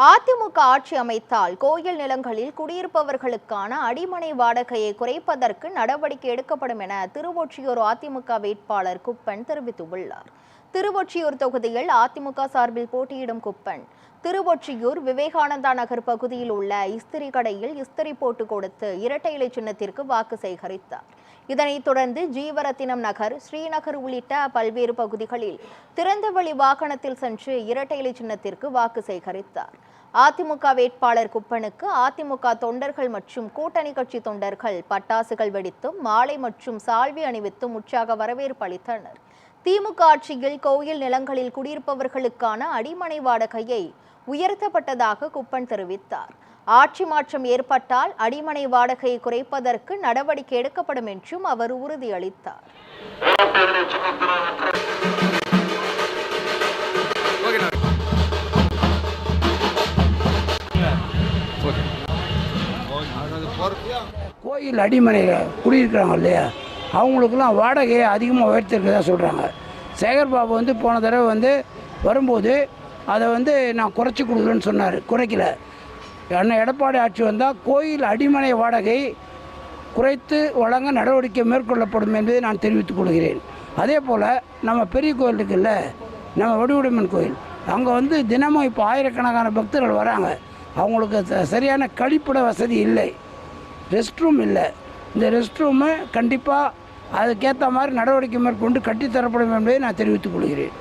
அதிமுக ஆட்சி அமைத்தால் கோயில் நிலங்களில் குடியிருப்பவர்களுக்கான அடிமனை வாடகையை குறைப்பதற்கு நடவடிக்கை எடுக்கப்படும் என திருவொற்றியூர் அதிமுக வேட்பாளர் குப்பன் தெரிவித்துள்ளார். திருவொற்றியூர் தொகுதியில் அதிமுக சார்பில் போட்டியிடும் குப்பன் திருவொற்றியூர் விவேகானந்தா நகர் பகுதியில் உள்ள இஸ்திரி கடையில் இஸ்திரி போட்டு கொடுத்து இரட்டை இலை சின்னத்திற்கு வாக்கு சேகரித்தார். இதனைத் தொடர்ந்து ஜீவரத்தினம் நகர், ஸ்ரீநகர் உள்ளிட்ட பல்வேறு பகுதிகளில் திறந்தவெளி வாகனத்தில் சென்று இரட்டை இலை சின்னத்திற்கு வாக்கு சேகரித்தார். அதிமுக வேட்பாளர் குப்பனுக்கு அதிமுக தொண்டர்கள் மற்றும் கூட்டணி கட்சி தொண்டர்கள் பட்டாசுகள் வெடித்தும் மாலை மற்றும் சால்வை அணிவித்தும் உற்சாக வரவேற்பு அளித்தனர். திமுக ஆட்சியில் கோயில் நிலங்களில் குடியிருப்பவர்களுக்கான அடிமனை வாடகையை உயர்த்தப்பட்டதாக குப்பன் தெரிவித்தார். ஆட்சி மாற்றம் ஏற்பட்டால் அடிமனை வாடகையை குறைப்பதற்கு நடவடிக்கை எடுக்கப்படும் என்றும் அவர் உறுதியளித்தார். கோயில் அடிமனையில் குடியிருக்கிறாங்க இல்லையா, அவங்களுக்கெல்லாம் வாடகையை அதிகமாக உயர்த்திருக்கதா சொல்கிறாங்க. சேகர்பாபு போன தடவை வரும்போது அதை நான் குறைச்சி கொடுக்குறேன்னு சொன்னார், குறைக்கல. அண்ணன் எடப்பாடி ஆட்சி வந்தால் கோயில் அடிமனை வாடகை குறைத்து வழங்க நடவடிக்கை மேற்கொள்ளப்படும் என்பதை நான் தெரிவித்துக் கொள்கிறேன். அதே போல் நம்ம பெரிய கோயில் இருக்குல்ல, நம்ம வடிவுடையம்மன் கோயில், அங்கே தினமும் இப்போ ஆயிரக்கணக்கான பக்தர்கள் வராங்க. அவங்களுக்கு சரியான கழிப்பிட வசதி இல்லை, ரெஸ்ட் ரூம் இல்லை. இந்த ரெஸ்ட் ரூமு கண்டிப்பாக அதுக்கேற்ற மாதிரி நடவடிக்கை மேற்கொண்டு கட்டித்தரப்படும் என்பதை நான் தெரிவித்துக் கொள்கிறேன்.